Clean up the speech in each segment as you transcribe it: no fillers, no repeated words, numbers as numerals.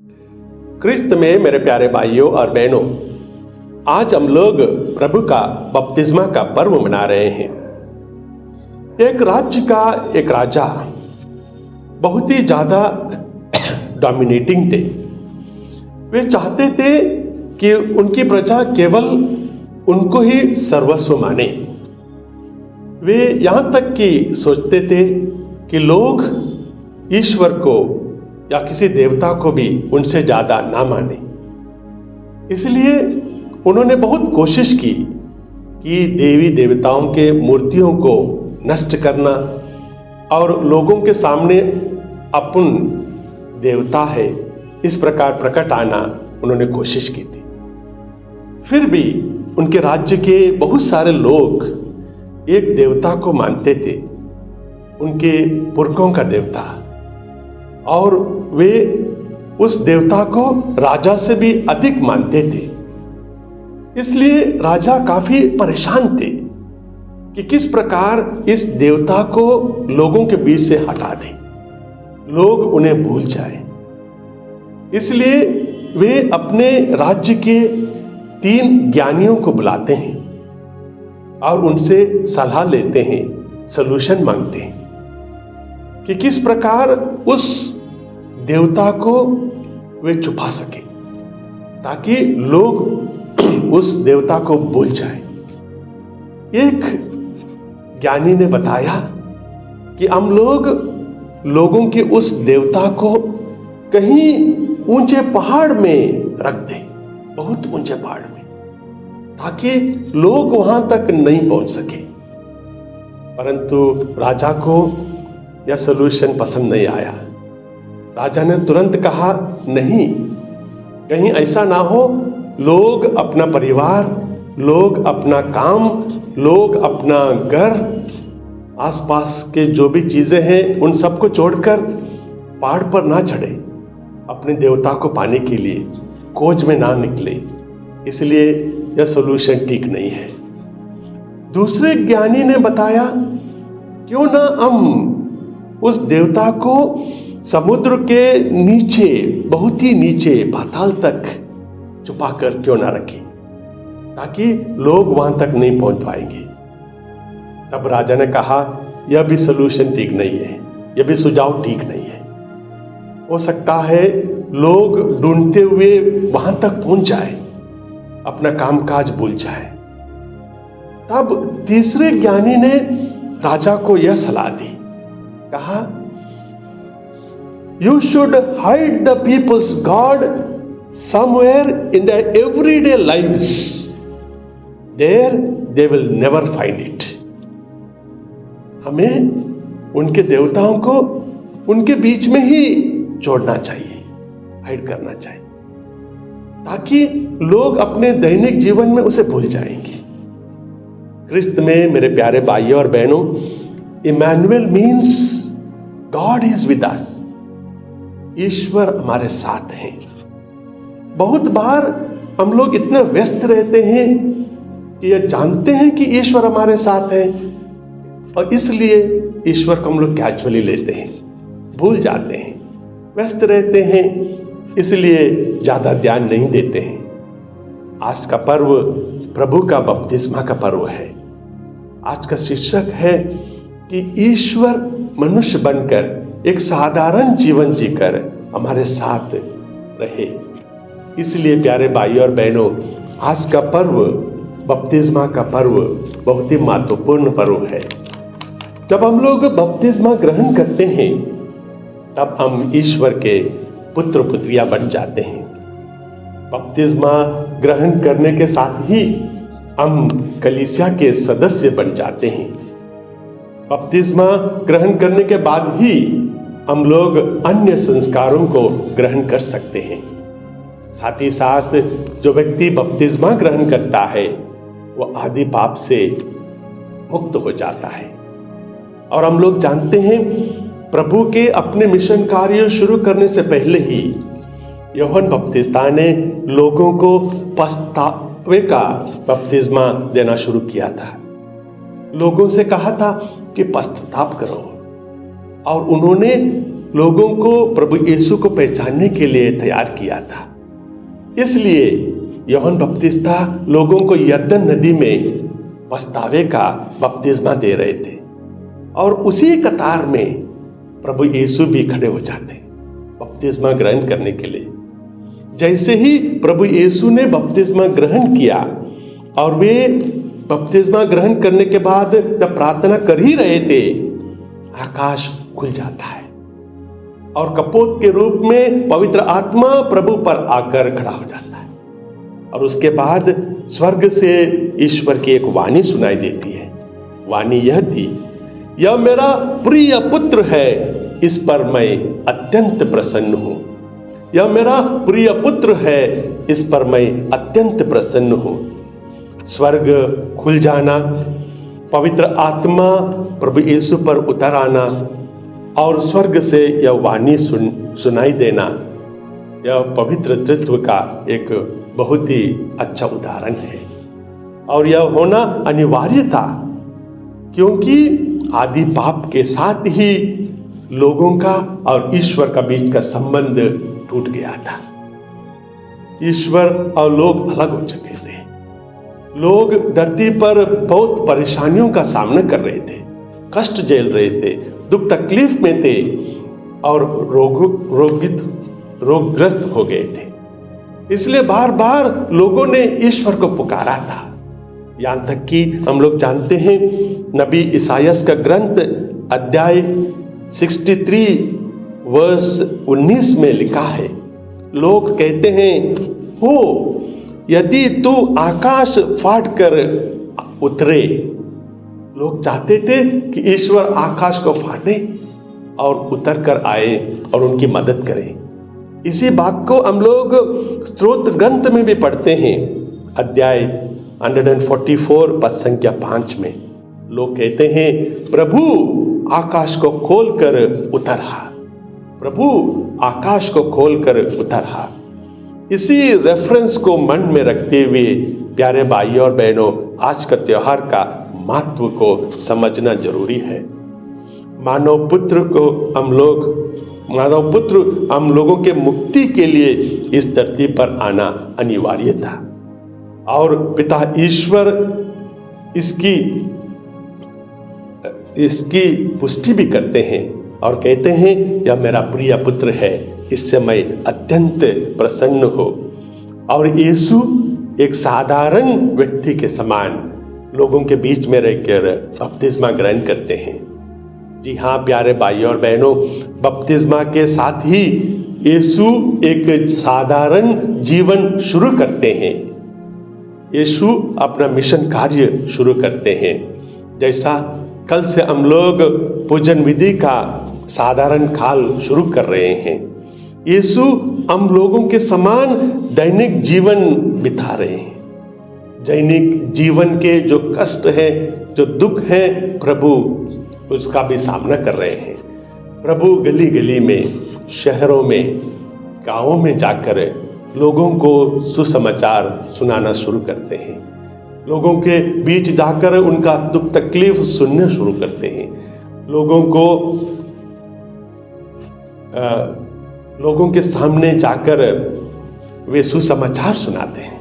क्रिस्त में मेरे प्यारे भाइयों और बहनों, आज हम लोग प्रभु का बपतिस्मा का पर्व मना रहे हैं। एक राज्य का एक राजा बहुत ही ज्यादा डोमिनेटिंग थे। वे चाहते थे कि उनकी प्रजा केवल उनको ही सर्वस्व माने। वे यहां तक कि सोचते थे कि लोग ईश्वर को या किसी देवता को भी उनसे ज्यादा ना माने। इसलिए उन्होंने बहुत कोशिश की कि देवी देवताओं के मूर्तियों को नष्ट करना और लोगों के सामने अपन देवता है इस प्रकार प्रकट आना उन्होंने कोशिश की थी। फिर भी उनके राज्य के बहुत सारे लोग एक देवता को मानते थे, उनके पुरखों का देवता, और वे उस देवता को राजा से भी अधिक मानते थे। इसलिए राजा काफी परेशान थे कि किस प्रकार इस देवता को लोगों के बीच से हटा दें, लोग उन्हें भूल जाएं। इसलिए वे अपने राज्य के 3 ज्ञानियों को बुलाते हैं और उनसे सलाह लेते हैं, सलूशन मांगते हैं कि किस प्रकार उस देवता को वे छुपा सके ताकि लोग उस देवता को भूल जाएं। एक ज्ञानी ने बताया कि हम लोगों के उस देवता को कहीं ऊंचे पहाड़ में रख दें, बहुत ऊंचे पहाड़ में, ताकि लोग वहां तक नहीं पहुंच सके। परंतु राजा को यह सलूशन पसंद नहीं आया। राजा ने तुरंत कहा, नहीं, कहीं ऐसा ना हो लोग अपना परिवार, लोग अपना काम, लोग अपना घर, आसपास के जो भी चीजें हैं उन सबको छोड़कर पहाड़ पर ना चढ़े, अपने देवता को पाने के लिए खोज में ना निकले। इसलिए यह सॉल्यूशन ठीक नहीं है। दूसरे ज्ञानी ने बताया, क्यों ना हम उस देवता को समुद्र के नीचे, बहुत ही नीचे पाताल तक छुपाकर क्यों ना रखें, ताकि लोग वहां तक नहीं पहुंच पाएंगे। तब राजा ने कहा, यह भी सॉल्यूशन ठीक नहीं है, यह भी सुझाव ठीक नहीं है। हो सकता है लोग ढूंढते हुए वहां तक पहुंच जाए, अपना कामकाज भूल जाए। तब तीसरे ज्ञानी ने राजा को यह सलाह दी, कहा, You should hide the people's God somewhere in their everyday lives. There they will never find it. हमें उनके देवताओं को उनके बीच में ही छोड़ना चाहिए, हाइड करना चाहिए, ताकि लोग अपने दैनिक जीवन में उसे भूल जाएंगे। क्रिस्त में मेरे प्यारे भाइयों और बहनों, Emmanuel means God is with us. ईश्वर हमारे साथ हैं। बहुत बार हम लोग इतने व्यस्त रहते हैं कि यह जानते हैं कि ईश्वर हमारे साथ है, और इसलिए ईश्वर को हम लोग कैजुअली लेते हैं, भूल जाते हैं, व्यस्त रहते हैं, इसलिए ज्यादा ध्यान नहीं देते हैं। आज का पर्व प्रभु का बपतिस्मा का पर्व है। आज का शीर्षक है कि ईश्वर मनुष्य बनकर एक साधारण जीवन जीकर हमारे साथ रहे। इसलिए प्यारे भाइयों और बहनों, आज का पर्व, बपतिस्मा का पर्व, बहुत ही महत्वपूर्ण पर्व है। जब हम लोग बपतिस्मा ग्रहण करते हैं, तब हम ईश्वर के पुत्र पुत्रियां बन जाते हैं। बपतिस्मा ग्रहण करने के साथ ही हम कलीसिया के सदस्य बन जाते हैं। बपतिस्मा ग्रहण करने के बाद ही हम लोग अन्य संस्कारों को ग्रहण कर सकते हैं। साथ ही साथ जो व्यक्ति बपतिस्मा ग्रहण करता है वो आदि पाप से मुक्त हो जाता है। और हम लोग जानते हैं, प्रभु के अपने मिशन कार्य शुरू करने से पहले ही यूहन्ना बपतिस्ता ने लोगों को पछतावे का बपतिस्मा देना शुरू किया था। लोगों से कहा था कि पश्चाताप करो, और उन्होंने लोगों को प्रभु यीशु को पहचानने के लिए तैयार किया था। इसलिए यूहन्ना बपतिस्ता लोगों को यरदन नदी में पछतावे का बपतिस्मा दे रहे थे और उसी कतार में प्रभु यीशु भी खड़े हो जाते बपतिस्मा ग्रहण करने के लिए। जैसे ही प्रभु यीशु ने बपतिस्मा ग्रहण किया और वे बपतिस्मा ग्रहण करने के बाद जब प्रार्थना कर ही रहे थे, आकाश खुल जाता है और कपोत के रूप में पवित्र आत्मा प्रभु पर आकर खड़ा हो जाता है। और उसके बाद स्वर्ग से ईश्वर की एक वाणी सुनाई देती है। वाणी यह थी, यह मेरा प्रिय पुत्र है, इस पर मैं अत्यंत प्रसन्न हूं। यह मेरा प्रिय पुत्र है, इस पर मैं अत्यंत प्रसन्न हूं। स्वर्ग खुल जाना, पवित्र आत्मा प्रभु यीशु पर उतर आना और स्वर्ग से यह वाणी सुनाई देना, यह पवित्र तत्व का एक बहुत ही अच्छा उदाहरण है। और यह होना अनिवार्य था, क्योंकि आदि पाप के साथ ही लोगों का और ईश्वर का बीच का संबंध टूट गया था। ईश्वर और लोग अलग हो चुके थे। लोग धरती पर बहुत परेशानियों का सामना कर रहे थे, कष्ट झेल रहे थे, दुख तकलीफ में थे और रोगग्रस्त हो गए थे। इसलिए बार बार लोगों ने ईश्वर को पुकारा था। यहां तक कि हम लोग जानते हैं, नबी इसायास का ग्रंथ अध्याय 63 वर्स 19 में लिखा है, लोग कहते हैं, हो यदि तू आकाश फाड़ कर उतरे। लोग चाहते थे कि ईश्वर आकाश को फाड़े और उतर कर आए और उनकी मदद करे। इसी बात को हम लोग स्तोत्र ग्रंथ में भी पढ़ते हैं। अध्याय 144 पद संख्या 5 में लोग कहते हैं, प्रभु आकाश को खोलकर उतर आ। प्रभु आकाश को खोलकर उतर आ। इसी रेफरेंस को मन में रखते हुए प्यारे भाइयों और बहनों, आज का त्योहार का महत्व को समझना जरूरी है। मानव पुत्र हम लोगों के मुक्ति के लिए इस धरती पर आना अनिवार्य था। और पिता ईश्वर इसकी पुष्टि भी करते हैं और कहते हैं, यह मेरा प्रिय पुत्र है, इससे मैं अत्यंत प्रसन्न हूं। और यीशु एक साधारण व्यक्ति के समान लोगों के बीच में रहकर बपतिस्मा ग्रहण करते हैं। जी हाँ प्यारे भाइयों और बहनों, बपतिस्मा के साथ ही यीशु एक साधारण जीवन शुरू करते हैं। यीशु अपना मिशन कार्य शुरू करते हैं। जैसा कल से हम लोग पूजन विधि का साधारण काल शुरू कर रहे हैं, यीशु हम लोगों के समान दैनिक जीवन बिता रहे हैं। दैनिक जीवन के जो कष्ट है, जो दुख है, प्रभु उसका भी सामना कर रहे हैं। प्रभु गली गली में, शहरों में, गांवों में जाकर लोगों को सुसमाचार सुनाना शुरू करते हैं। लोगों के बीच जाकर उनका दुख तकलीफ सुनना शुरू करते हैं। लोगों के सामने जाकर वे सुसमाचार सुनाते हैं।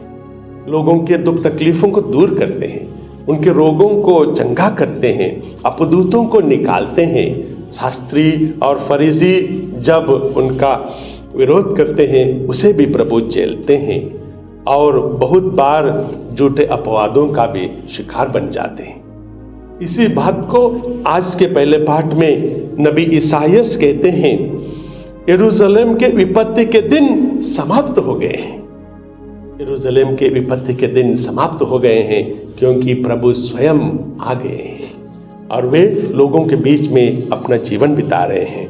लोगों के दुख तकलीफों को दूर करते हैं, उनके रोगों को चंगा करते हैं, अपदूतों को निकालते हैं। शास्त्री और फरीसी जब उनका विरोध करते हैं, उसे भी प्रभु झेलते हैं और बहुत बार झूठे अपवादों का भी शिकार बन जाते हैं। इसी बात को आज के पहले पाठ में नबी इसायास कहते हैं, यरूशलेम के विपत्ति के दिन समाप्त हो गए हैं। यरूशलेम के विपत्ति के दिन समाप्त हो गए हैं, क्योंकि प्रभु स्वयं आ गए हैं और वे लोगों के बीच में अपना जीवन बिता रहे हैं।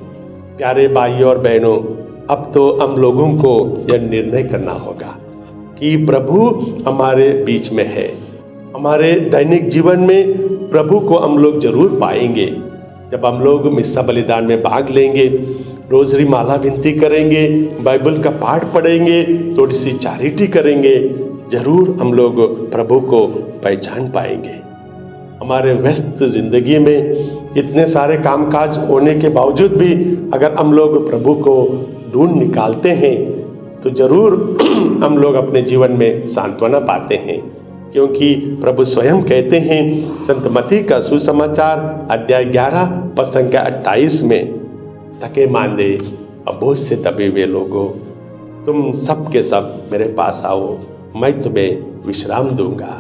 प्यारे भाइयों और बहनों, अब तो हम लोगों को यह निर्णय करना होगा कि प्रभु हमारे बीच में है। हमारे दैनिक जीवन में प्रभु को हम लोग जरूर पाएंगे जब हम लोग मिस्सा बलिदान में भाग लेंगे, रोजरी माला विनती करेंगे, बाइबल का पाठ पढ़ेंगे, थोड़ी सी चैरिटी करेंगे, जरूर हम लोग प्रभु को पहचान पाएंगे। हमारे व्यस्त जिंदगी में इतने सारे कामकाज होने के बावजूद भी अगर हम लोग प्रभु को ढूंढ निकालते हैं तो जरूर हम लोग अपने जीवन में सांत्वना पाते हैं, क्योंकि प्रभु स्वयं कहते हैं संत मत्ती का सुसमाचार अध्याय 11 पद संख्या 28 में, थके मांदे और बोझ से दबे हुए लोगों, तुम सब के सब मेरे पास आओ, मैं तुम्हें विश्राम दूंगा।